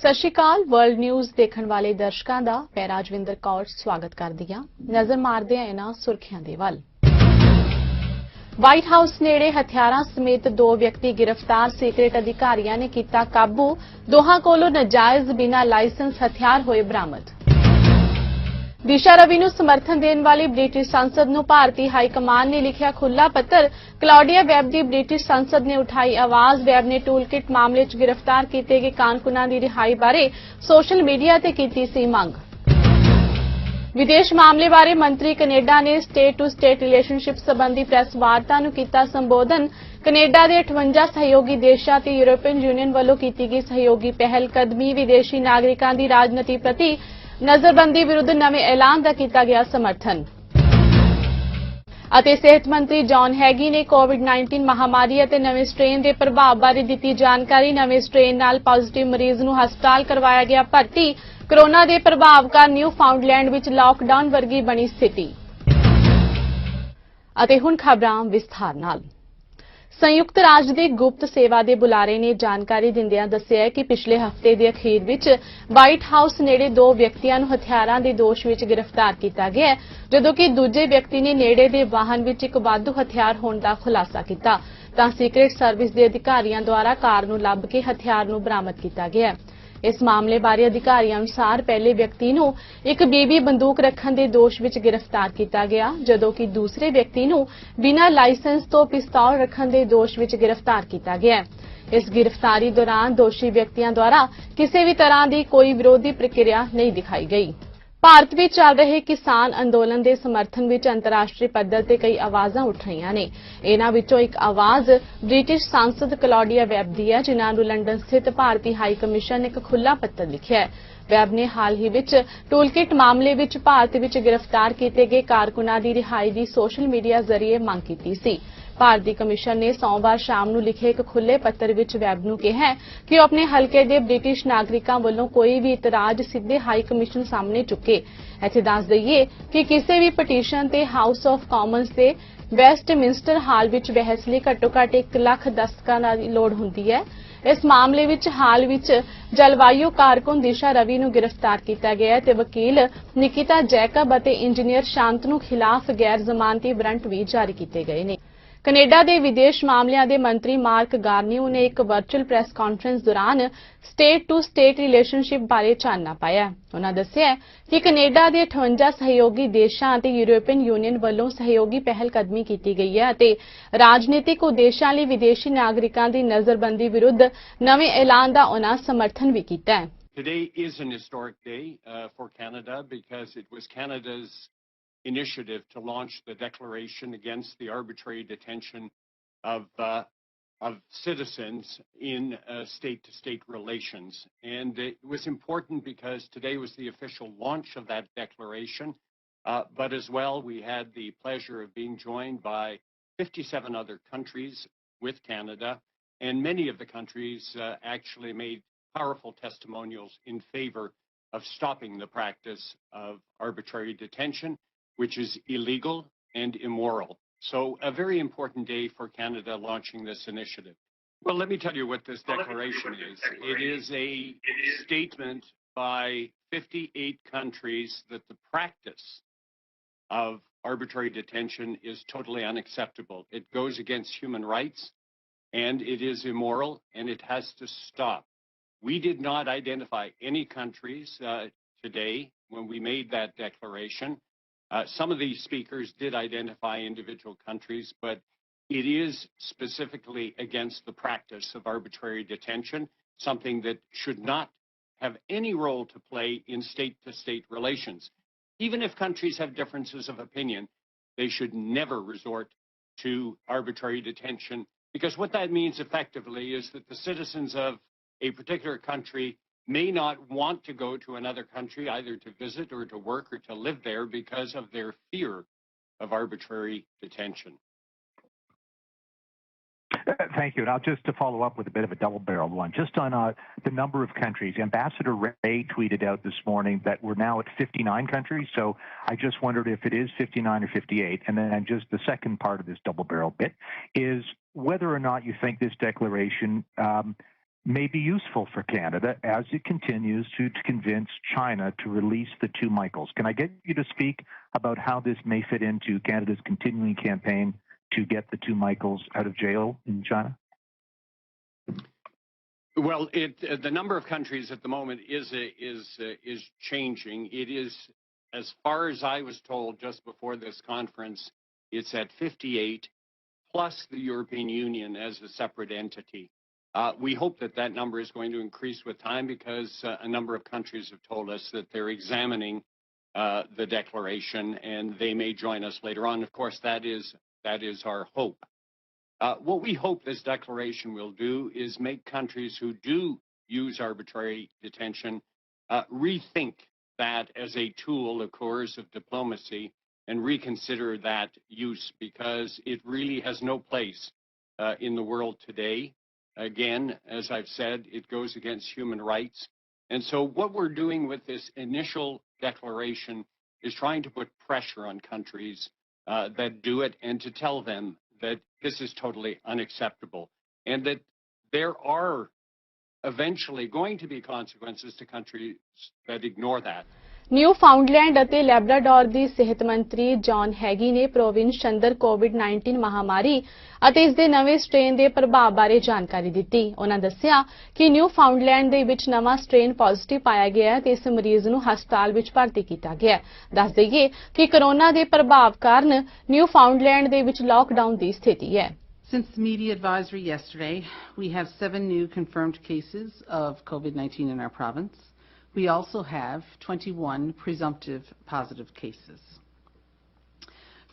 ਸਤਿ ਸ਼੍ਰੀ ਅਕਾਲ world news ਦੇਖਣ ਵਾਲੇ ਦਰਸ਼ਕਾਂ ਦਾ ਮੈਂ ਰਾਜਵਿੰਦਰ ਕੌਰ ਸਵਾਗਤ ਕਰਦੀ ਹਾਂ। ਨਜ਼ਰ ਮਾਰਦੇ ਹਾਂ ਇਹਨਾਂ ਸੁਰਖੀਆਂ ਦੇ ਵੱਲ। ਵਾਈਟ ਹਾਊਸ ਨੇੜੇ ਹਥਿਆਰਾਂ ਸਮੇਤ 2 ਵਿਅਕਤੀ ਗ੍ਰਿਫਤਾਰ, ਸੀਕ੍ਰੇਟ ਅਧਿਕਾਰੀਆਂ ਨੇ ਕੀਤਾ ਕਾਬੂ। ਦੋਹਾਂ ਕੋਲੋਂ ਨਾਜਾਇਜ਼ ਬਿਨਾਂ ਲਾਇਸੈਂਸ ਹਥਿਆਰ ਹੋਏ ਬਰਾਮਦ। ਦਿਸ਼ਾ ਰਵੀ ਨੂੰ ਸਮਰਥਨ ਦੇਣ ਵਾਲੀ ਬ੍ਰਿਟਿਸ਼ ਸੰਸਦ ਨੂੰ ਭਾਰਤੀ ਹਾਈ ਕਮਾਨ ਨੇ ਲਿਖਿਆ ਖੁੱਲ੍ਹਾ ਪੱਤਰ। ਕਲੌਡੀਆ ਵੈਬ ਦੀ ਬ੍ਰਿਟਿਸ਼ ਸੰਸਦ ਨੇ ਉਠਾਈ ਆਵਾਜ਼। ਵੈਬ ਨੇ ਟੂਲਕਿਟ ਮਾਮਲੇ 'ਚ ਗ੍ਰਿਫਤਾਰ ਕੀਤੇ ਗਏ ਕਾਰਕੁਨਾਂ ਦੀ ਰਿਹਾਈ ਬਾਰੇ ਸੋਸ਼ਲ ਮੀਡੀਆ ਤੇ ਕੀਤੀ ਸੀ ਮੰਗ। ਵਿਦੇਸ਼ ਮਾਮਲੇ ਬਾਰੇ ਮੰਤਰੀ ਕੈਨੇਡਾ ਨੇ ਸਟੇਟ ਟੂ ਸਟੇਟ ਰਿਲੇਸ਼ਨਸ਼ਿਪ ਸੰਬੰਧੀ ਪ੍ਰੈਸ ਵਾਰਤਾ ਨੂੰ ਕੀਤਾ ਸੰਬੋਧਨ। ਕੈਨੇਡਾ ਦੇ 58 ਸਹਿਯੋਗੀ ਦੇਸ਼ਾਂ ਤੇ ਯੂਰਪੀਅਨ ਯੂਨੀਅਨ ਵੱਲੋਂ ਕੀਤੀ ਗਈ ਸਹਿਯੋਗੀ ਪਹਿਲ ਕਦਮੀ। ਵਿਦੇਸ਼ੀ ਨਾਗਰਿਕਾਂ ਦੀ ਰਾਜਨੀਤੀ ਪ੍ਰਤੀ ਨਜ਼ਰਬੰਦੀ ਵਿਰੁੱਧ ਨਵੇਂ ਐਲਾਨ ਦਾ ਕੀਤਾ ਗਿਆ ਸਮਰਥਨ। ਅਤੇ ਸਿਹਤ ਮੰਤਰੀ ਜੌਨ ਹੈਗੀ ਨੇ ਕੋਵਿਡ-19 ਮਹਾਮਾਰੀ ਅਤੇ ਨਵੇਂ ਸਟ੍ਰੇਨ ਦੇ ਪ੍ਰਭਾਵ ਬਾਰੇ ਦਿੱਤੀ ਜਾਣਕਾਰੀ। ਨਵੇਂ ਸਟ੍ਰੇਨ ਨਾਲ ਪॉजिटिव ਮਰੀਜ਼ ਨੂੰ ਹਸਪਤਾਲ ਕਰਵਾਇਆ ਗਿਆ ਭਰਤੀ। ਕੋਰੋਨਾ ਦੇ ਪ੍ਰਭਾਵ ਕਾਰਨ ਨਿਊ ਫਾਊਂਡਲੈਂਡ ਵਿੱਚ ਲਾਕਡਾਊਨ ਵਰਗੀ ਬਣੀ ਸਥਿਤੀ। ਅਤੇ ਹੁਣ ਖਬਰਾਂ ਵਿਸਥਾਰ ਨਾਲ। ਸੰਯੁਕਤ ਰਾਜ ਦੀ ਗੁਪਤ ਸੇਵਾ ਦੇ ਬੁਲਾਰੇ ਨੇ ਜਾਣਕਾਰੀ ਦਿੰਦਿਆਂ ਦੱਸਿਆ ਕਿ ਪਿਛਲੇ ਹਫ਼ਤੇ ਦੇ ਅਖੀਰ ਵਿੱਚ ਵਾਈਟ ਹਾਊਸ ਨੇੜੇ 2 ਵਿਅਕਤੀਆਂ ਨੂੰ ਹਥਿਆਰਾਂ ਦੇ ਦੋਸ਼ ਵਿੱਚ ਗ੍ਰਿਫਤਾਰ ਕੀਤਾ ਗਿਆ ਹੈ, ਜਦੋਂ ਕਿ ਦੂਜੇ ਵਿਅਕਤੀ ਨੇ ਨੇੜੇ ਦੇ ਵਾਹਨ ਵਿੱਚ ਇੱਕ ਵਾਧੂ ਹਥਿਆਰ ਹੋਣ ਦਾ ਖੁਲਾਸਾ ਕੀਤਾ। ਤਾਂ ਸੀਕ੍ਰੇਟ ਸਰਵਿਸ ਦੇ ਅਧਿਕਾਰੀਆਂ ਦੁਆਰਾ ਕਾਰ ਨੂੰ ਲੱਭ ਕੇ ਹਥਿਆਰ ਨੂੰ ਬਰਾਮਦ ਕੀਤਾ ਗਿਆ ਹੈ। ਇਸ ਮਾਮਲੇ ਬਾਰੇ ਅਧਿਕਾਰੀਆਂ ਅਨੁਸਾਰ ਪਹਿਲੇ ਵਿਅਕਤੀ ਨੂੰ ਇੱਕ ਬੀਬੀ ਬੰਦੂਕ ਰੱਖਣ ਦੇ ਦੋਸ਼ ਵਿੱਚ ਗ੍ਰਿਫਤਾਰ ਕੀਤਾ ਗਿਆ, ਜਦੋਂ ਕਿ ਦੂਸਰੇ ਵਿਅਕਤੀ ਨੂੰ ਬਿਨਾਂ ਲਾਇਸੈਂਸ ਤੋਂ ਪਿਸਤੌਲ ਰੱਖਣ ਦੇ ਦੋਸ਼ ਵਿੱਚ ਗ੍ਰਿਫਤਾਰ ਕੀਤਾ ਗਿਆ ਹੈ। ਇਸ ਗ੍ਰਿਫਤਾਰੀ ਦੌਰਾਨ ਦੋਸ਼ੀ ਵਿਅਕਤੀਆਂ ਦੁਆਰਾ ਕਿਸੇ ਵੀ ਤਰ੍ਹਾਂ ਦੀ ਕੋਈ ਵਿਰੋਧੀ ਪ੍ਰਕਿਰਿਆ ਨਹੀਂ ਦਿਖਾਈ ਗਈ। ਭਾਰਤ ਵਿੱਚ ਚੱਲ ਰਹੇ ਕਿਸਾਨ ਅੰਦੋਲਨ ਦੇ ਸਮਰਥਨ ਵਿੱਚ ਅੰਤਰਰਾਸ਼ਟਰੀ ਪੱਧਰ ਤੇ ਕਈ ਆਵਾਜ਼ਾਂ ਉੱਠ ਰਹੀਆਂ ਨੇ। ਇਹਨਾਂ ਵਿੱਚੋਂ ਇੱਕ ਆਵਾਜ਼ ਬ੍ਰਿਟਿਸ਼ ਸਾਂਸਦ ਕਲੌਡੀਆ ਵੈਬ ਦੀ ਹੈ, ਜਿਨ੍ਹਾਂ ਨੂੰ ਲੰਡਨ ਸਥਿਤ ਭਾਰਤੀ ਹਾਈ ਕਮਿਸ਼ਨ ਨੇ ਇੱਕ ਖੁੱਲ੍ਹਾ ਪੱਤਰ ਲਿਖਿਆ ਹੈ। ਵੈਬ ਨੇ ਹਾਲ ਹੀ ਵਿੱਚ ਟੂਲਕਿਟ ਮਾਮਲੇ ਵਿੱਚ ਭਾਰਤ ਵਿੱਚ ਗ੍ਰਿਫਤਾਰ ਕੀਤੇ ਗਏ ਕਾਰਕੁਨਾਂ ਦੀ ਰਿਹਾਈ ਦੀ ਸੋਸ਼ਲ ਮੀਡੀਆ ਜ਼ਰੀਏ ਮੰਗ ਕੀਤੀ ਸੀ। ਭਾਰਤੀ ਕਮਿਸ਼ਨ ਨੇ ਸੋਮਵਾਰ ਸ਼ਾਮ ਨੂੰ ਲਿਖੇ ਇੱਕ ਖੁੱਲ੍ਹੇ ਪੱਤਰ ਵਿੱਚ ਵੈਬ ਨੂੰ ਕਿਹਾ ਕਿ ਉਹ ਆਪਣੇ ਹਲਕੇ ਦੇ ਬ੍ਰਿਟਿਸ਼ ਨਾਗਰਿਕਾਂ ਵੱਲੋਂ ਕੋਈ ਵੀ ਇਤਰਾਜ਼ ਸਿੱਧੇ ਹਾਈ ਕਮਿਸ਼ਨ ਸਾਹਮਣੇ ਚੁੱਕੇ। ਇੱਥੇ ਦੱਸ ਦਈਏ ਕਿ ਕਿਸੇ ਵੀ ਪਟੀਸ਼ਨ ਤੇ ਹਾਊਸ ਆਫ ਕਾਮਨਸ ਦੇ ਵੈਸਟਮਿੰਸਟਰ ਹਾਲ ਵਿੱਚ ਬਹਿਸ ਲਈ ਘੱਟੋ-ਘੱਟ 1 ਲੱਖ ਦਸਤਖਤਾਂ ਦੀ ਲੋੜ ਹੁੰਦੀ ਹੈ। ਇਸ ਮਾਮਲੇ ਵਿੱਚ ਹਾਲ ਵਿੱਚ ਜਲਵਾਯੂ ਕਾਰਕੁਨ ਦਿਸ਼ਾ ਰਵੀ ਨੂੰ ਗ੍ਰਿਫਤਾਰ ਕੀਤਾ ਗਿਆ ਹੈ ਤੇ ਵਕੀਲ ਨਿਕਿਤਾ ਜੈਕਬ ਅਤੇ ਇੰਜੀਨੀਅਰ ਸ਼ਾਂਤਨੂ ਖਿਲਾਫ ਗੈਰ ਜ਼ਮਾਨਤੀ ਵਾਰੰਟ ਵੀ ਜਾਰੀ ਕੀਤੇ ਗਏ ਨੇ। ਕੈਨੇਡਾ ਦੇ ਵਿਦੇਸ਼ ਮਾਮਲਿਆਂ ਦੇ ਮੰਤਰੀ ਮਾਰਕ ਗਾਰਨੀਓ ਨੇ ਇੱਕ ਵਰਚੁਅਲ ਪ੍ਰੈਸ ਕਾਨਫਰੰਸ ਦੌਰਾਨ ਸਟੇਟ ਟੂ ਸਟੇਟ ਰਿਲੇਸ਼ਨਸ਼ਿਪ ਬਾਰੇ ਚਾਨਣਾ ਪਾਇਆ। ਉਨ੍ਹਾਂ ਦੱਸਿਆ ਕਿ ਕੈਨੇਡਾ ਦੇ 58 ਸਹਿਯੋਗੀ ਦੇਸ਼ਾਂ ਅਤੇ ਯੂਰਪੀਅਨ ਯੂਨੀਅਨ ਵੱਲੋਂ ਸਹਿਯੋਗੀ ਪਹਿਲ ਕਦਮੀ ਕੀਤੀ ਗਈ ਹੈ ਅਤੇ ਰਾਜਨੀਤਿਕ ਉਦੇਸ਼ਾਂ ਲਈ ਵਿਦੇਸ਼ੀ ਨਾਗਰਿਕਾਂ ਦੀ ਨਜ਼ਰਬੰਦੀ ਵਿਰੁੱਧ ਨਵੇਂ ਐਲਾਨ ਦਾ ਉਨ੍ਹਾਂ ਸਮਰਥਨ ਵੀ ਕੀਤਾ ਹੈ। Today is an historic day for Canada because it was Canada's initiative to launch the declaration against the arbitrary detention of citizens in state-to-state relations. And it was important because today was the official launch of that declaration, but as well we had the pleasure of being joined by 57 other countries with Canada, and many of the countries actually made powerful testimonials in favor of stopping the practice of arbitrary detention, which is illegal and immoral. So a very important day for Canada launching this initiative. Well, let me tell you what this declaration is. It is a statement by 58 countries that the practice of arbitrary detention is totally unacceptable. It goes against human rights and it is immoral and it has to stop. We did not identify any countries today when we made that declaration. Some of these speakers did identify individual countries, but it is specifically against the practice of arbitrary detention, something that should not have any role to play in state-to-state relations. Even if countries have differences of opinion, they should never resort to arbitrary detention, because what that means effectively is that the citizens of a particular country may not want to go to another country either to visit or to work or to live there because of their fear of arbitrary detention. Thank you. And I'll just to follow up with a bit of a double-barreled one. Just on the number of countries, Ambassador Ray tweeted out this morning that we're now at 59 countries. So I just wondered if it is 59 or 58. And then just the second part of this double-barrel bit is whether or not you think this declaration may be useful for Canada as it continues to convince China to release the two Michaels. Can I get you to speak about how this may fit into Canada's continuing campaign to get the two Michaels out of jail in China? Well, the number of countries at the moment is changing. It is, as far as I was told just before this conference, it's at 58, plus the European Union as a separate entity. We hope that that number is going to increase with time because a number of countries have told us that they're examining the declaration and they may join us later on. Of course, that is our hope. What we hope this declaration will do is make countries who do use arbitrary detention rethink that as a tool of coercive diplomacy and reconsider that use, because it really has no place in the world today. Again, as I've said, it goes against human rights. And so what we're doing with this initial declaration is trying to put pressure on countries that do it and to tell them that this is totally unacceptable and that there are eventually going to be consequences to countries that ignore that. Newfoundland ਅਤੇ Labrador ਦੀ ਸਿਹਤ ਮੰਤਰੀ John ਹੈਗੀ ਨੇ province ਅੰਦਰ ਕੋਵਿਡ-19 ਮਹਾਮਾਰੀ ਅਤੇ ਇਸ ਦੇ ਨਵੇਂ ਸਟ੍ਰੇਨ ਦੇ ਪ੍ਰਭਾਵ ਬਾਰੇ ਜਾਣਕਾਰੀ ਦਿੱਤੀ। ਉਹਨਾਂ ਦੱਸਿਆ ਕਿ ਨਿਊ ਫਾਊਂਡਲੈਂਡ ਦੇ ਵਿੱਚ ਨਵਾਂ ਸਟ੍ਰੇਨ ਪੋਜ਼ਿਟਿਵ ਪਾਇਆ ਗਿਆ ਹੈ ਤੇ ਇਸ ਮਰੀਜ਼ ਨੂੰ ਹਸਪਤਾਲ ਵਿੱਚ ਭਰਤੀ ਕੀਤਾ ਗਿਆ ਹੈ। ਦੱਸ ਦਈਏ ਕਿ ਕੋਰੋਨਾ ਦੇ ਪ੍ਰਭਾਵ ਕਾਰਨ ਨਿਊ ਫਾਊਂਡਲੈਂਡ ਦੇ ਵਿੱਚ ਲਾਕਡਾਊਨ ਦੀ ਸਥਿਤੀ ਹੈ। Since media advisory yesterday, we have 7 new confirmed cases of COVID-19 in our province. We also have 21 presumptive positive cases.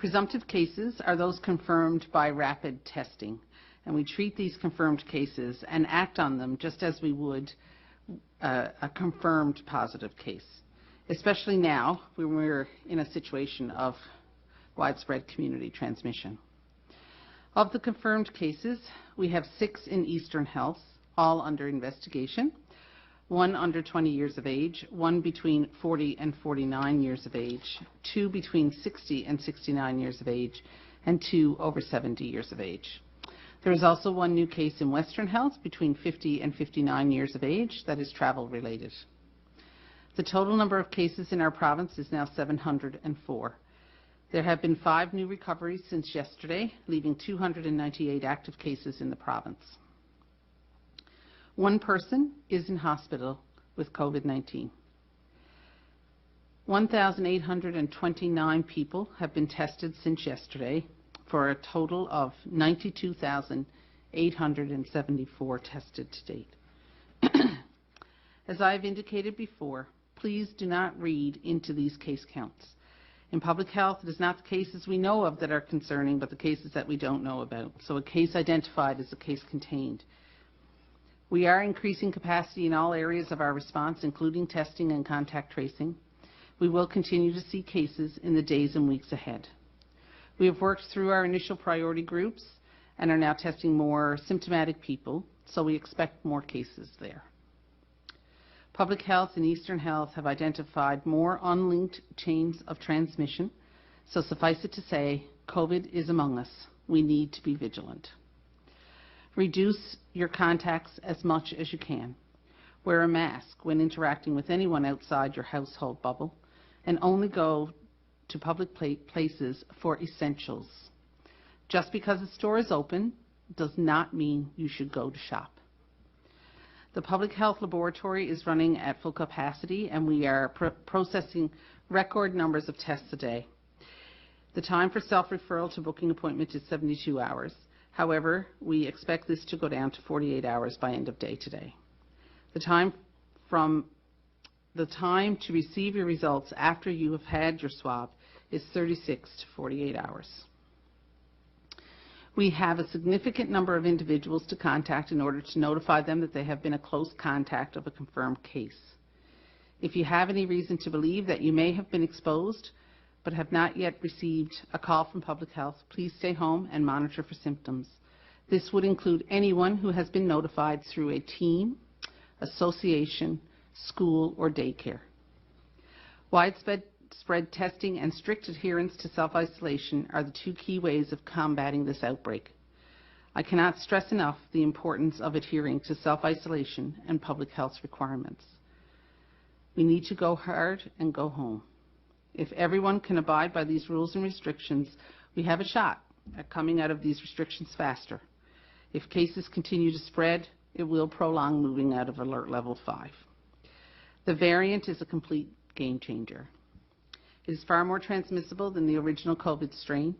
Presumptive cases are those confirmed by rapid testing, and we treat these confirmed cases and act on them just as we would a confirmed positive case, especially now when we're in a situation of widespread community transmission. Of the confirmed cases, we have 6 in Eastern Health, all under investigation. 1 under 20 years of age, 1 between 40 and 49 years of age, 2 between 60 and 69 years of age, and 2 over 70 years of age. There is also 1 new case in Western Health between 50 and 59 years of age that is travel related. The total number of cases in our province is now 704. There have been 5 new recoveries since yesterday, leaving 298 active cases in the province. 1 person is in hospital with COVID-19. 1,829 people have been tested since yesterday for a total of 92,874 tested to date. As I have indicated before, please do not read into these case counts. In public health, it is not the cases we know of that are concerning, but the cases that we don't know about. So a case identified is a case contained. We are increasing capacity in all areas of our response, including testing and contact tracing. We will continue to see cases in the days and weeks ahead. We have worked through our initial priority groups and are now testing more symptomatic people, so we expect more cases there. Public Health and Eastern Health have identified more unlinked chains of transmission, so suffice it to say, COVID is among us. We need to be vigilant. Reduce your contacts as much as you can. Wear a mask when interacting with anyone outside your household bubble, and only go to public places for essentials. Just because a store is open does not mean you should go to shop. The Public Health Laboratory is running at full capacity, and we are processing record numbers of tests a day. The time for self-referral to booking appointment is 72 hours. However, we expect this to go down to 48 hours by end of day today. The time to receive your results after you have had your swab is 36 to 48 hours. We have a significant number of individuals to contact in order to notify them that they have been a close contact of a confirmed case. If you have any reason to believe that you may have been exposed but have not yet received a call from Public Health, please stay home and monitor for symptoms. This would include anyone who has been notified through a team, association, school, or daycare. Widespread testing and strict adherence to self-isolation are the 2 key ways of combating this outbreak. I cannot stress enough the importance of adhering to self-isolation and public health requirements. We need to go hard and go home. If everyone can abide by these rules and restrictions, we have a shot at coming out of these restrictions faster. If cases continue to spread, it will prolong moving out of alert level 5. The variant is a complete game changer. It is far more transmissible than the original COVID strain.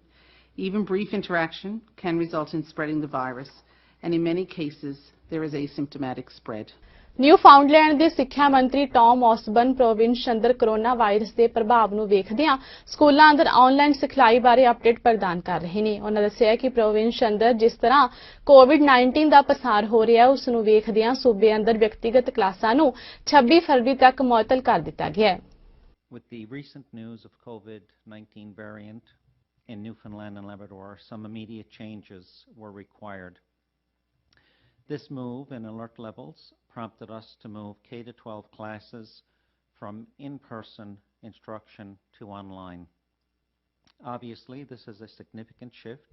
Even brief interaction can result in spreading the virus, and in many cases, there is asymptomatic spread. ਨਿਊਫਾਊਂਡਲੈਂਡ ਦੇ ਸਿੱਖਿਆ ਮੰਤਰੀ Tom ਔਸਬਨ province ਅੰਦਰ corona virus ਦੇ ਪ੍ਰਭਾਵ ਨੂੰ ਵੇਖਦਿਆਂ ਸਕੂਲਾਂ ਅੰਦਰ ਆਨਲਾਈਨ ਸਿਖਲਾਈ ਬਾਰੇ ਅਪਡੇਟ ਪ੍ਰਦਾਨ ਕਰ ਰਹੇ ਨੇ। ਉਹਨਾਂ ਦੱਸਿਆ ਕਿ ਪ੍ਰੋਵਿੰਸ ਅੰਦਰ ਜਿਸ ਤਰ੍ਹਾਂ ਕੋਵਿਡ-19 ਦਾ ਪਸਾਰ ਹੋ ਰਿਹਾ ਹੈ ਉਸ ਨੂੰ ਵੇਖਦਿਆਂ ਸੂਬੇ ਅੰਦਰ ਵਿਅਕਤੀਗਤ ਕਲਾਸਾਂ ਨੂੰ 26 ਫਰਵਰੀ ਤੱਕ ਮੁਅੱਤਲ ਕਰ ਦਿੱਤਾ ਗਿਆ ਹੈ। With the recent news of COVID-19 variant in Newfoundland and Labrador, some immediate changes were required. This move in alert levels prompted us to move K-12 classes from in-person instruction to online. Obviously, this is a significant shift,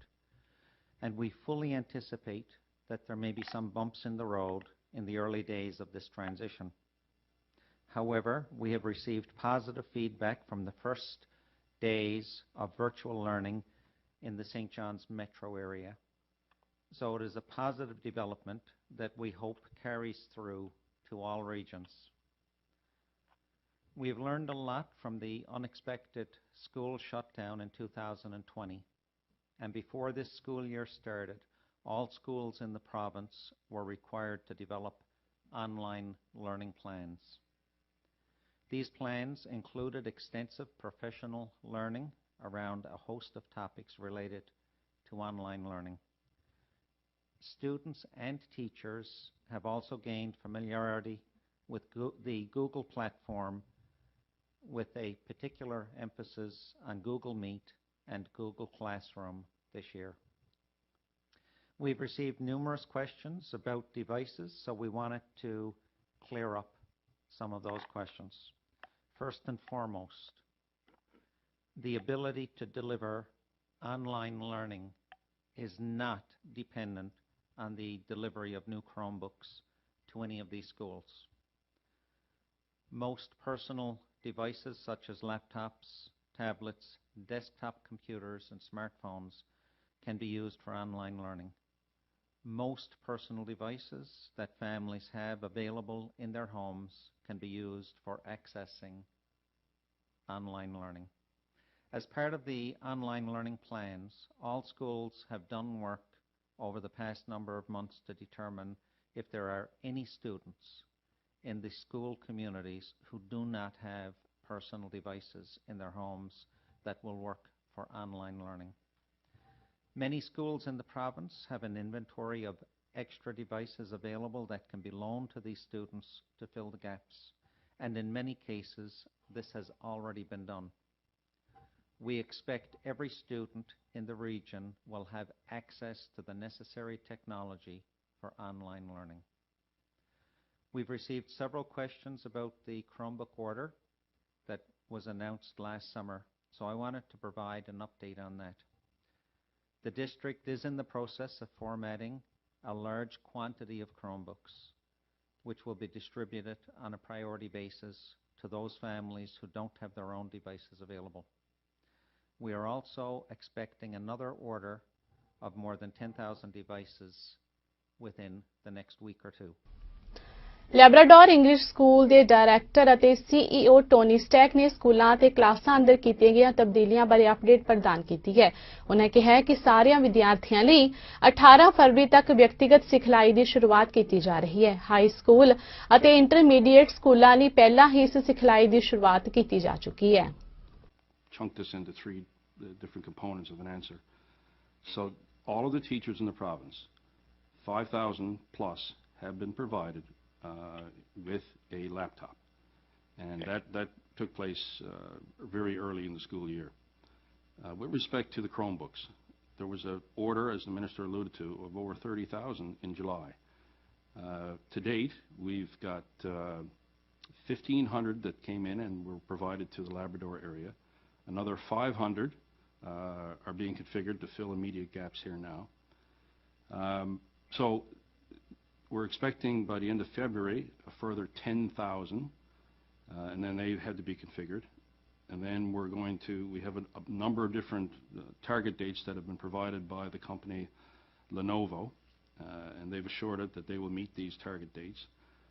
and we fully anticipate that there may be some bumps in the road in the early days of this transition. However, we have received positive feedback from the first days of virtual learning in the St. John's metro area. So it is a positive development that we hope carries through to all regions. We have learned a lot from the unexpected school shutdown in 2020, and before this school year started, all schools in the province were required to develop online learning plans. These plans included extensive professional learning around a host of topics related to online learning. Students and teachers have also gained familiarity with the Google platform, with a particular emphasis on Google Meet and Google Classroom this year. We've received numerous questions about devices, so we wanted to clear up some of those questions. First and foremost, the ability to deliver online learning is not dependent on the delivery of new Chromebooks to any of these schools. Most personal devices such as laptops, tablets, desktop computers, and smartphones can be used for online learning. Most personal devices that families have available in their homes can be used for accessing online learning. As part of the online learning plans, all schools have done work over the past number of months to determine if there are any students in the school communities who do not have personal devices in their homes that will work for online learning. Many schools in the province have an inventory of extra devices available that can be loaned to these students to fill the gaps, and in many cases this has already been done. We expect every student in the region will have access to the necessary technology for online learning. We've received several questions about the Chromebook order that was announced last summer, so I wanted to provide an update on that. The district is in the process of formatting a large quantity of Chromebooks, which will be distributed on a priority basis to those families who don't have their own devices available. We are also expecting another order of more than 10,000 devices within the next week or two. Labrador English school ਦੇ director ਅਤੇ CEO Tony stack ਨੇ ਸਕੂਲਾਂ ਅਤੇ ਕਲਾਸਾਂ ਅੰਦਰ ਕੀਤੀਆਂ ਗਈਆਂ ਤਬਦੀਲੀਆਂ ਬਾਰੇ ਅਪਡੇਟ ਪ੍ਰਦਾਨ ਕੀਤੀ ਹੈ। ਉਹਨਾਂ ਕਿਹਾ ਕਿ ਸਾਰਿਆਂ ਵਿਦਿਆਰਥੀਆਂ ਲਈ 18 ਫਰਵਰੀ ਤੱਕ ਵਿਅਕਤੀਗਤ ਸਿਖਲਾਈ ਦੀ ਸ਼ੁਰੂਆਤ ਕੀਤੀ ਜਾ ਰਹੀ ਹੈ। ਹਾਈ ਸਕੂਲ ਅਤੇ ਇੰਟਰਮੀਡੀਏਟ ਸਕੂਲਾਂ ਲਈ ਪਹਿਲਾਂ ਹੀ ਇਸ ਸਿਖਲਾਈ ਦੀ ਸ਼ੁਰੂਆਤ ਕੀਤੀ ਜਾ ਚੁੱਕੀ ਹੈ। Chunk this into three different components of an answer. So all of the teachers in the province, 5,000 plus, have been provided with a laptop, and that took place very early in the school year. With respect to the Chromebooks, there was an order, as the minister alluded to, of over 30,000 in July. To date, we've got 1,500 that came in and were provided to the Labrador area. Another 500 are being configured to fill immediate gaps here now. So we're expecting by the end of February a further 10,000, and then they had to be configured. And then we have a number of different target dates that have been provided by the company Lenovo, and they've assured it that they will meet these target dates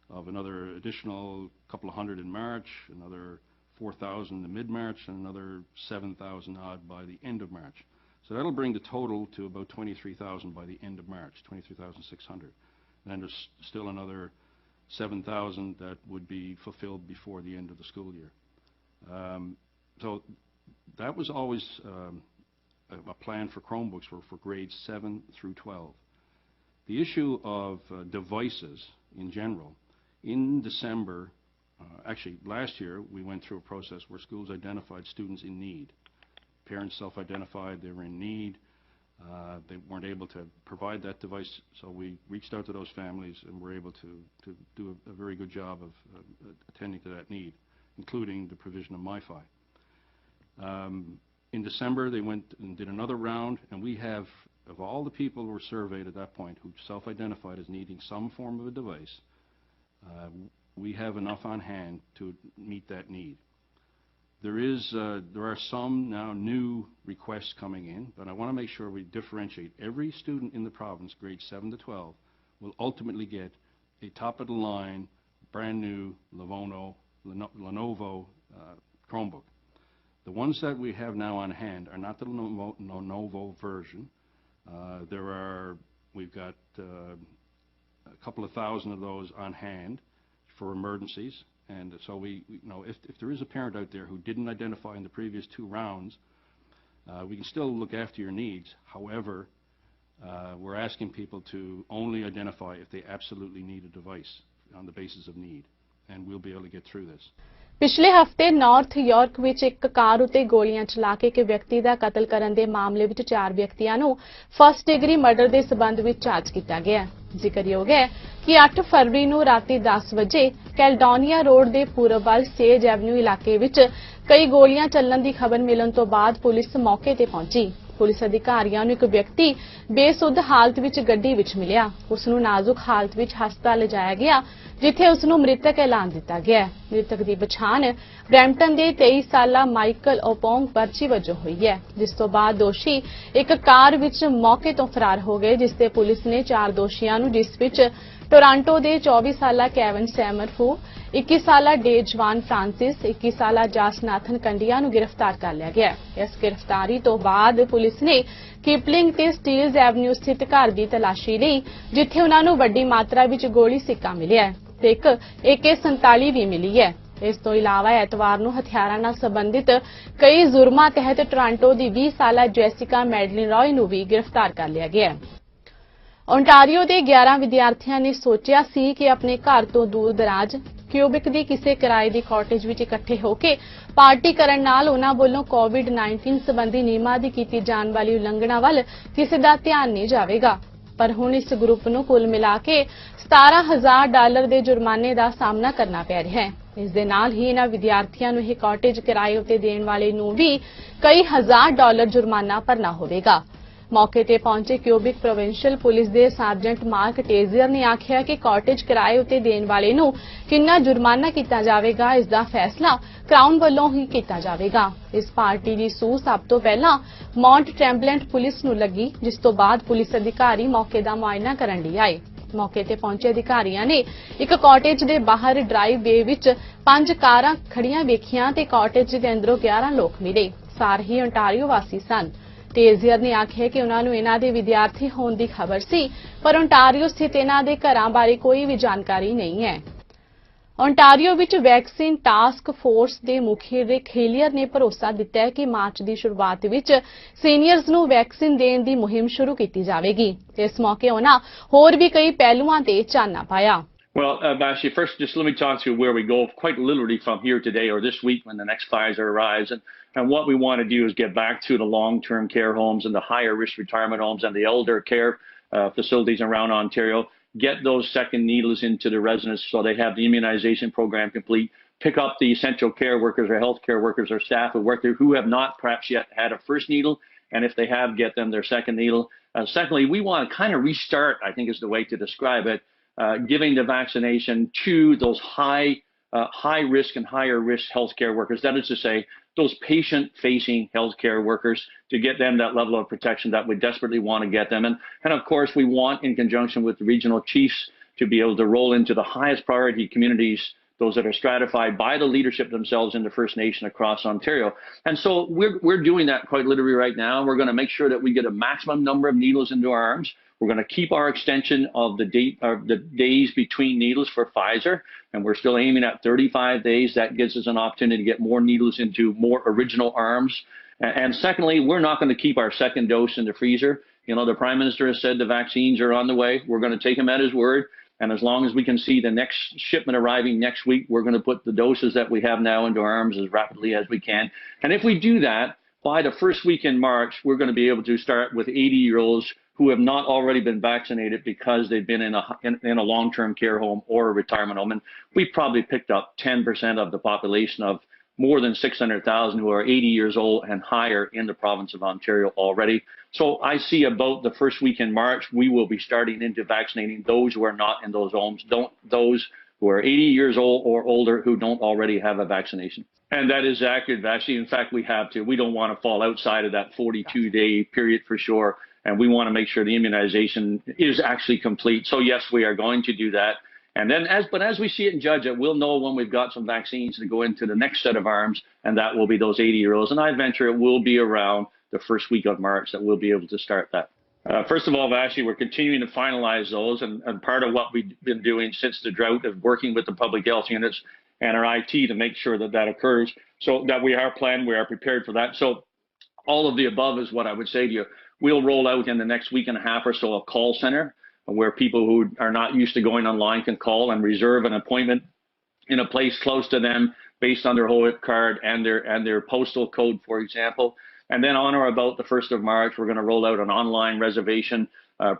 of another additional couple of hundred in March, another 4,000 in mid-March, and another 7,000 odd by the end of March. So that'll bring the total to about 23,000 by the end of March, 23,600. And then there's still another 7,000 that would be fulfilled before the end of the school year. So that was always a plan for Chromebooks for grades 7 through 12. The issue of devices in general, in December, actually last year, we went through a process where schools identified students in need. Parents self-identified they were in need. They weren't able to provide that device, so we reached out to those families and were able to do a very good job of attending to that need, including the provision of MiFi. In December, they went and did another round, and we have, of all the people who were surveyed at that point who self-identified as needing some form of a device, we have enough on hand to meet that need. There are some now new requests coming in, but I want to make sure we differentiate. Every student in the province, grades 7 to 12, will ultimately get a top-of-the-line, brand-new Lenovo Chromebook. The ones that we have now on hand are not the Lenovo version. We've got a couple of thousand of those on hand for emergencies. And so if there is a parent out there who didn't identify in the previous 2 rounds, we can still look after your needs. However, we're asking people to only identify if they absolutely need a device on the basis of need, and we'll be able to get through this. ਪਿਛਲੇ ਹਫਤੇ north York ਵਿੱਚ ਇੱਕ ਕਾਰ ਉਤੇ ਗੋਲੀਆਂ ਚਲਾ ਕੇ ਇੱਕ ਵਿਅਕਤੀ ਦਾ ਕਤਲ ਕਰਨ ਦੇ ਮਾਮਲੇ ਵਿੱਚ 4 ਵਿਅਕਤੀਆਂ ਨੂੰ ਫਸਟ ਡਿਗਰੀ ਮਰਡਰ ਦੇ ਸਬੰਧ ਵਿੱਚ ਚਾਰਜ ਕੀਤਾ ਗਿਆ ਹੈ। ਜ਼ਿਕਰਯੋਗ ਹੈ ਕਿ 8 ਫਰਵਰੀ ਨੂੰ ਰਾਤੀ 10 ਵਜੇ ਕੈਲਡੋਨੀਆ ਰੋਡ ਦੇ ਪੂਰਬ ਵੱਲ ਸੇਜ ਐਵਨਿਊ ਇਲਾਕੇ ਵਿੱਚ ਕਈ ਗੋਲੀਆਂ ਚੱਲਣ ਦੀ ਖਬਰ ਮਿਲਣ ਤੋਂ ਬਾਅਦ ਪੁਲਿਸ ਮੌਕੇ ਤੇ ਪਹੁੰਚੀ। ਪੁਲਿਸ ਅਧਿਕਾਰੀਆਂ ਨੂੰ ਇੱਕ ਵਿਅਕਤੀ ਬੇਸੁੱਧ ਹਾਲਤ ਵਿੱਚ ਗੱਡੀ ਵਿੱਚ ਮਿਲਿਆ। ਉਸ ਨੂੰ ਨਾਜ਼ੁਕ ਹਾਲਤ ਵਿੱਚ ਹਸਪਤਾਲ ਲਿਜਾਇਆ ਗਿਆ, ਜਿੱਥੇ ਉਸ ਨੂੰ ਮ੍ਰਿਤਕ ਐਲਾਨ ਦਿੱਤਾ ਗਿਆ। ਮ੍ਰਿਤਕ ਦੀ ਪਛਾਣ ਬਰੈਂਪਟਨ ਦੇ 23 ਸਾਲਾ ਮਾਈਕਲ ਓਪੋਂਗ ਪਰਚੀ ਵਜੋਂ ਹੋਈ ਹੈ, ਜਿਸ ਤੋਂ ਬਾਅਦ ਦੋਸ਼ੀ ਇੱਕ ਕਾਰ ਵਿੱਚ ਮੌਕੇ ਤੋਂ ਫਰਾਰ ਹੋ ਗਏ, ਜਿਸ ਤੇ ਪੁਲਿਸ ਨੇ 4 ਦੋਸ਼ੀਆਂ ਨੂੰ, ਜਿਸ ਵਿੱਚ ਟੋਰਾਂਟੋ ਦੇ 24 ਸਾਲਾ ਕੈਵਨ ਸੈਮਰਫੂ, 21 ਸਾਲਾ ਡੇਜਵਾਨ ਫ੍ਰਾਂਸਿਸ, 21 ਸਾਲਾ ਜਾਸਨਾਥਨ ਕੰਡੀਆ ਨੂੰ ਗ੍ਰਿਫਤਾਰ ਕਰ ਲਿਆ ਗਿਆ। ਇਸ ਗ੍ਰਿਫਤਾਰੀ ਤੋਂ ਬਾਅਦ ਪੁਲਿਸ ਨੇ ਕੀਪਲਿੰਗ ਤੇ ਸਟੀਲਜ਼ ਐਵਨਿਊ ਸਥਿਤ ਘਰ ਦੀ ਤਲਾਸ਼ੀ ਲਈ, ਜਿੱਥੇ ਉਹਨਾਂ ਨੂੰ ਵੱਡੀ ਮਾਤਰਾ ਵਿੱਚ ਗੋਲੀ ਸਿੱਕਾ ਮਿਲਿਆ ਤੇ ਇੱਕ AK-47 ਵੀ ਮਿਲੀ ਹੈ। ਇਸ ਤੋਂ ਇਲਾਵਾ ਐਤਵਾਰ ਨੂੰ ਹਥਿਆਰਾਂ ਨਾਲ ਸੰਬੰਧਿਤ ਕਈ ਜੁਰਮਾਂ ਤਹਿਤ ਟੋਰਾਂਟੋ ਦੀ 20 ਸਾਲਾ ਜੈਸਿਕਾ ਮੈਡਲਿਨ ਰॉय ਨੂੰ ਵੀ ਗ੍ਰਿਫਤਾਰ ਕਰ ਲਿਆ ਗਿਆ। ਓਨਟਾਰੀਓ ਦੇ 11 ਵਿਦਿਆਰਥੀਆਂ ਨੇ ਸੋਚਿਆ ਸੀ ਕਿ ਆਪਣੇ ਘਰ ਤੋਂ ਦੂਰ ਦਰਾਜ ਕਿਊਬਿਕ ਦੀ ਕਿਸੇ ਕਿਰਾਏ ਦੀ ਕਾਟੇਜ ਵਿੱਚ ਇਕੱਠੇ ਹੋ ਕੇ ਪਾਰਟੀ ਕਰਨ ਨਾਲ ਉਹਨਾਂ ਵੱਲੋਂ ਕੋਵਿਡ-19 ਸੰਬੰਧੀ ਨਿਯਮਾਂ ਦੀ ਕੀਤੀ ਜਾਣ ਵਾਲੀ ਉਲੰਘਣਾ ਵੱਲ ਕਿਸੇ ਦਾ ਧਿਆਨ ਨਹੀਂ ਜਾਵੇਗਾ। ਪਰ ਹੁਣ ਇਸ ਗਰੁੱਪ ਨੂੰ ਕੁੱਲ ਮਿਲਾ ਕੇ $17,000 ਦੇ ਜੁਰਮਾਨੇ ਦਾ ਸਾਹਮਣਾ ਕਰਨਾ ਪੈ ਰਿਹਾ ਹੈ। ਇਸ ਦੇ ਨਾਲ ਹੀ ਇਹਨਾਂ ਵਿਦਿਆਰਥੀਆਂ ਨੂੰ ਇਹ ਕਾਟੇਜ ਕਿਰਾਏ ਉੱਤੇ ਦੇਣ ਵਾਲੇ ਨੂੰ ਵੀ ਕਈ $1,000 ਜੁਰਮਾਨਾ ਭਰਨਾ ਹੋਵੇਗਾ। ਮੌਕੇ ਤੇ ਪਹੁੰਚੇ ਕਿਊਬਿਕ ਪ੍ਰੋਵਿੰਸ਼ੀਅਲ ਪੁਲਿਸ ਦੇ ਸਰਜੈਂਟ ਮਾਰਕ ਟੇਜ਼ੀਅਰ ਨੇ ਆਖਿਆ ਕਿ ਕਾਟੇਜ ਕਿਰਾਏ ਉੱਤੇ ਦੇਣ ਵਾਲੇ ਨੂੰ ਕਿੰਨਾ ਜੁਰਮਾਨਾ ਕੀਤਾ ਜਾਵੇਗਾ, ਇਸ ਦਾ ਫੈਸਲਾ ਕਰਾਊਨ ਵੱਲੋਂ ਹੀ ਕੀਤਾ ਜਾਵੇਗਾ। ਇਸ ਪਾਰਟੀ ਦੀ ਸੂਹ ਸਭ ਤੋਂ ਪਹਿਲਾਂ ਮਾਉਂਟ ਟ੍ਰੈਂਬਲੈਂਟ ਪੁਲਿਸ ਨੂੰ ਲੱਗੀ, ਜਿਸ ਤੋਂ ਬਾਅਦ ਪੁਲਿਸ ਅਧਿਕਾਰੀ ਮੌਕੇ ਦਾ ਮੁਆਇਨਾ ਕਰਨ ਲਈ ਆਏ। ਮੌਕੇ ਤੇ ਪਹੁੰਚੇ ਅਧਿਕਾਰੀਆਂ ਨੇ ਇੱਕ ਕਾਟੇਜ ਦੇ ਬਾਹਰ ਡਰਾਈਵ ਵੇ ਵਿੱਚ 5 ਕਾਰਾਂ ਖੜੀਆਂ ਵੇਖੀਆਂ ਤੇ ਕਾਟੇਜ ਦੇ ਅੰਦਰੋਂ 11 ਲੋਕ ਮਿਲੇ। ਸਾਰੇ ਹੀ ਓਨਟਾਰੀਓ ਵਾਸੀ ਸਨ। ਟੇਜ਼ੀਅਰ ਨੇ ਆਖਿਆ ਕਿ ਉਹਨਾਂ ਨੂੰ ਇਹਨਾਂ ਦੇ ਵਿਦਿਆਰਥੀ ਹੋਣ ਦੀ ਖਬਰ ਸੀ, ਪਰ ਓਨਟਾਰੀਓ ਸਥਿਤ ਇਹਨਾਂ ਦੇ ਘਰਾਂ ਬਾਰੇ ਕੋਈ ਵੀ ਜਾਣਕਾਰੀ ਨਹੀਂ ਹੈ। ਓਨਟਾਰੀਓ ਵਿੱਚ ਵੈਕਸੀਨ ਟਾਸਕ ਫੋਰਸ ਦੇ ਮੁਖੀ ਰਿਕ ਹੀਲੀਅਰ ਨੇ ਭਰੋਸਾ ਦਿੱਤਾ ਹੈ ਕਿ ਮਾਰਚ ਦੀ ਸ਼ੁਰੂਆਤ ਵਿੱਚ ਸੀਨੀਅਰਜ਼ ਨੂੰ ਵੈਕਸੀਨ ਦੇਣ ਦੀ ਮੁਹਿੰਮ ਸ਼ੁਰੂ ਕੀਤੀ ਜਾਵੇਗੀ। ਇਸ ਮੌਕੇ ਉਹਨਾਂ ਹੋਰ ਵੀ ਕਈ ਪਹਿਲੂਆਂ ਤੇ ਚਾਨਣਾ ਪਾਇਆ। Well, Bashi, first just let me talk to you where we go quite literally from here today or this week when the next Pfizer arrives. And what we want to do is get back to the long-term care homes and the higher risk retirement homes and the elder care facilities around Ontario. Get those second needles into the residents so they have the immunization program complete. Pick up the essential care workers or healthcare workers or staff who work there who have not perhaps yet had a first needle and if they have, get them their second needle. Secondly, we want to kind of restart, I think is the way to describe it, giving the vaccination to those high risk and higher risk healthcare workers. That is to say, those patient-facing healthcare workers, to get them that level of protection that we desperately want to get them. And of course, we want, in conjunction with the regional chiefs, to be able to roll into the highest priority communities, those that are stratified by the leadership themselves in the First Nation across Ontario. And so we're doing that quite literally right now. We're going to make sure that we get a maximum number of needles into our arms. We're going to keep our extension of the days between needles for Pfizer, and we're still aiming at 35 days. That gives us an opportunity to get more needles into more original arms. And secondly, we're not going to keep our second dose in the freezer. You know, the Prime Minister has said the vaccines are on the way. We're going to take him at his word. And as long as we can see the next shipment arriving next week, we're going to put the doses that we have now into our arms as rapidly as we can. And if we do that, by the first week in March, we're going to be able to start with 80-year-olds who have not already been vaccinated because they've been in a long-term care home or a retirement home. And we've probably picked up 10% of the population of more than 600,000 who are 80 years old and higher in the province of Ontario already. So I see about the first week in March, we will be starting into vaccinating those who are not in those homes, those who are 80 years old or older who don't already have a vaccination. And that is accurate, Vashi. In fact, we have to. We don't want to fall outside of that 42-day period for sure. And we want to make sure the immunization is actually complete. So yes, we are going to do that. And then as we see it and judge it, we'll know when we've got some vaccines to go into the next set of arms, and that will be those 80-year-olds. And I venture it will be around the first week of March that we'll be able to start that. First of all, Vashi, we're continuing to finalize those, and part of what we've been doing since the drought is working with the public health units and our IT to make sure that that occurs, so that we are planned, we are prepared for that. So all of the above is what I would say to you. We'll roll out in the next week and a half or so a call center where people who are not used to going online can call and reserve an appointment in a place close to them based on their HOIP card and their postal code, for example. And then on or about the 1st of March, we're going to roll out an online reservation,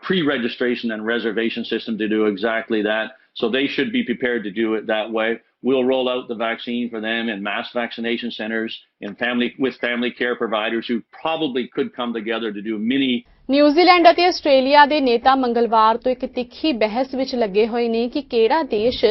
pre-registration and reservation system to do exactly that. So they should be prepared to do it that way. We'll roll out the vaccine for them in mass vaccination centers, with family care providers who probably could come together to do mini. New Zealand ਅਤੇ Australia ਦੇ ਨੇਤਾ ਮੰਗਲਵਾਰ ਤੋਂ ਇੱਕ ਤਿੱਖੀ ਬਹਿਸ ਵਿੱਚ ਲੱਗੇ ਹੋਏ ਨੇ ਕਿ ਕਿਹੜਾ ਦੇਸ਼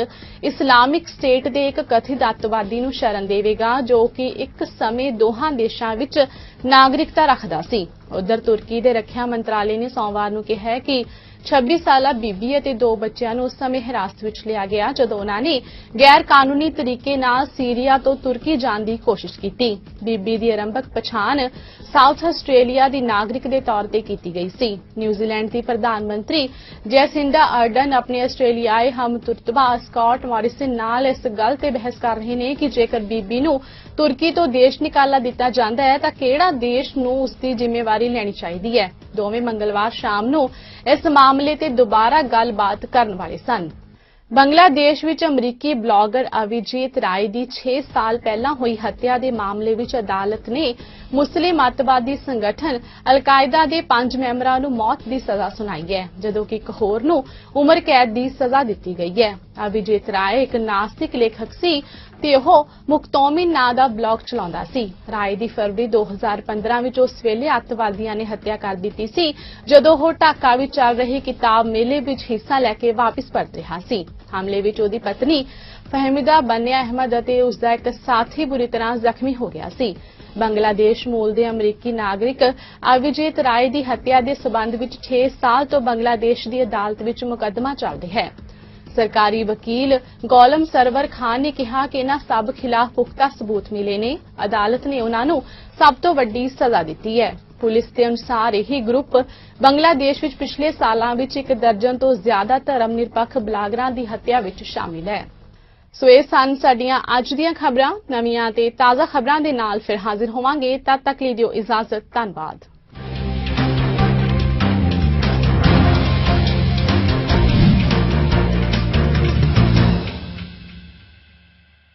ਇਸਲਾਮਿਕ ਸਟੇਟ ਦੇ ਇੱਕ ਕਥਿਤ ਅੱਤਵਾਦੀ ਨੂੰ ਸ਼ਰਨ ਦੇਵੇਗਾ ਜੋ ਕਿ ਇੱਕ ਸਮੇਂ ਦੋਹਾਂ ਦੇਸ਼ਾਂ ਵਿੱਚ ਨਾਗਰਿਕਤਾ ਰੱਖਦਾ ਸੀ। ਉਧਰ ਤੁਰਕੀ ਦੇ ਰੱਖਿਆ ਮੰਤਰਾਲੇ ਨੇ ਸੋਮਵਾਰ ਨੂੰ ਕਿਹਾ ਕਿ 26 ਸਾਲਾ ਬੀਬੀ ਅਤੇ 2 ਬੱਚਿਆਂ ਨੂੰ ਉਸ ਸਮੇਂ ਹਿਰਾਸਤ ਵਿੱਚ ਲਿਆ ਗਿਆ ਜਦੋਂ ਉਹਨਾਂ ਨੇ ਗੈਰ ਕਾਨੂੰਨੀ ਤਰੀਕੇ ਨਾਲ ਸੀਰੀਆ ਤੋਂ ਤੁਰਕੀ ਜਾਣ ਦੀ ਕੋਸ਼ਿਸ਼ ਕੀਤੀ। ਬੀਬੀ ਦੀ ਆਰੰਭਕ ਪਛਾਣ ਸਾਊਥ ਆਸਟ੍ਰੇਲੀਆ ਦੀ ਨਾਗਰਿਕ ਦੇ ਤੌਰ ਤੇ ਕੀਤੀ ਗਈ ਸੀ। ਨਿਊਜ਼ੀਲੈਂਡ ਦੀ ਪ੍ਰਧਾਨ ਮੰਤਰੀ ਜੈਸਿੰਡਾ ਆਰਡਨ ਆਪਣੇ ਆਸਟ੍ਰੇਲੀਆਈ ਹਮਰੁਤਬਾ ਸਕਾਟ ਮੋਰਿਸਨ ਨਾਲ ਇਸ ਗੱਲ ਤੇ ਬਹਿਸ ਕਰ ਰਹੇ ਨੇ ਕਿ ਜੇਕਰ ਬੀਬੀ ਨੂੰ ਤੁਰਕੀ ਤੋਂ ਦੇਸ਼ ਨਿਕਾਲਾ ਦਿੱਤਾ ਜਾਂਦਾ ਹੈ ਤਾਂ ਕਿਹੜਾ ਦੇਸ਼ ਨੂੰ ਉਸ ਦੀ ਜ਼ਿੰਮੇਵਾਰੀ ਲੈਣੀ ਚਾਹੀਦੀ ਹੈ। ਦੋਵੇਂ ਮੰਗਲਵਾਰ ਸ਼ਾਮ ਨੂੰ ਇਸ ਮਾਮਲੇ ਤੇ ਦੁਬਾਰਾ ਗੱਲਬਾਤ ਕਰਨ ਵਾਲੇ ਸਨ। ਬੰਗਲਾਦੇਸ਼ ਵਿੱਚ ਅਮਰੀਕੀ ਬਲੌਗਰ ਅਵਿਜੀਤ ਰਾਏ ਦੀ 6 ਸਾਲ ਪਹਿਲਾਂ ਹੋਈ ਹੱਤਿਆ ਦੇ ਮਾਮਲੇ ਵਿੱਚ ਅਦਾਲਤ ਨੇ ਮੁਸਲਿਮ ਅੱਤਵਾਦੀ ਸੰਗਠਨ ਅਲ-ਕਾਇਦਾ ਦੇ 5 ਮੈਂਬਰਾਂ ਨੂੰ ਮੌਤ ਦੀ ਸਜ਼ਾ ਸੁਣਾਈ ਹੈ ਜਦੋਂ ਕਿ ਇੱਕ ਹੋਰ ਨੂੰ ਉਮਰ ਕੈਦ ਦੀ ਸਜ਼ਾ ਦਿੱਤੀ ਗਈ ਹੈ। ਅਵਿਜੀਤ ਰਾਏ ਇੱਕ ਨਾਸਤਿਕ ਲੇਖਕ ਸੀ ਤੇ ਉਹ ਮੁਕਤੌਮਿਨ ਨਾਂ ਦਾ ਬਲੌਗ ਚਲਾਉਂਦਾ ਸੀ। ਰਾਏ ਦੀ ਫਰਵਰੀ 2015 ਵਿੱਚ ਉਸ ਵੇਲੇ ਅੱਤਵਾਦੀਆਂ ਨੇ ਹੱਤਿਆ ਕਰ ਦਿੱਤੀ ਸੀ ਜਦੋਂ ਉਹ ਢਾਕਾ ਵਿੱਚ ਚੱਲ ਰਹੇ ਕਿਤਾਬ ਮੇਲੇ ਵਿੱਚ ਹਿੱਸਾ ਲੈ ਕੇ ਵਾਪਸ ਪਰਤ ਰਿਹਾ ਸੀ। ਹਮਲੇ ਵਿੱਚ ਉਹਦੀ ਪਤਨੀ ਫਹਿਮੀਦਾ ਬਨੀਆ ਅਹਿਮਦ ਅਤੇ ਉਸ ਦਾ ਇੱਕ ਸਾਥੀ ਬੁਰੀ ਤਰ੍ਹਾਂ ਜ਼ਖਮੀ ਹੋ ਗਿਆ ਸੀ। ਬੰਗਲਾਦੇਸ਼ ਮੂਲ ਦੇ ਅਮਰੀਕੀ ਨਾਗਰਿਕ ਅਵਿਜੀਤ ਰਾਏ ਦੀ ਹੱਤਿਆ ਦੇ ਸਬੰਧ ਵਿੱਚ 6 ਸਾਲ ਤੋਂ ਬੰਗਲਾਦੇਸ਼ ਦੀ ਅਦਾਲਤ ਵਿੱਚ ਮੁਕੱਦਮਾ ਚੱਲ ਰਿਹਾ ਹੈ। ਸਰਕਾਰੀ ਵਕੀਲ ਗੋਲਮ ਸਰਵਰ ਖਾਨ ਨੇ ਕਿਹਾ ਕਿ ਇਹਨਾਂ ਸਭ ਖਿਲਾਫ ਪੁਖਤਾ ਸਬੂਤ ਮਿਲੇ ਨੇ। ਅਦਾਲਤ ਨੇ ਉਹਨਾਂ ਨੂੰ ਸਭ ਤੋਂ ਵੱਡੀ ਸਜ਼ਾ ਦਿੱਤੀ ਹੈ। ਪੁਲਿਸ ਦੇ ਅਨੁਸਾਰ ਇਹ ਗਰੁੱਪ ਬੰਗਲਾਦੇਸ਼ ਵਿੱਚ ਪਿਛਲੇ ਸਾਲਾਂ ਵਿੱਚ 1 ਦਰਜਨ ਤੋਂ ਜ਼ਿਆਦਾ ਧਰਮ ਨਿਰਪੱਖ ਬਲਾਗਰਾਂ ਦੀ ਹੱਤਿਆ ਵਿੱਚ ਸ਼ਾਮਿਲ ਹੈ। ਸੋ ਇਹ ਸਨ ਸਾਡੀਆਂ ਅੱਜ ਦੀਆਂ ਖਬਰਾਂ। ਨਵੀਆਂ ਤੇ ਤਾਜ਼ਾ ਖਬਰਾਂ ਦੇ ਨਾਲ ਫਿਰ ਹਾਜ਼ਰ ਹੋਵਾਂਗੇ। ਤਦ ਤੱਕ ਲਈ ਦਿਓ ਇਜਾਜ਼ਤ। ਧੰਨਵਾਦ।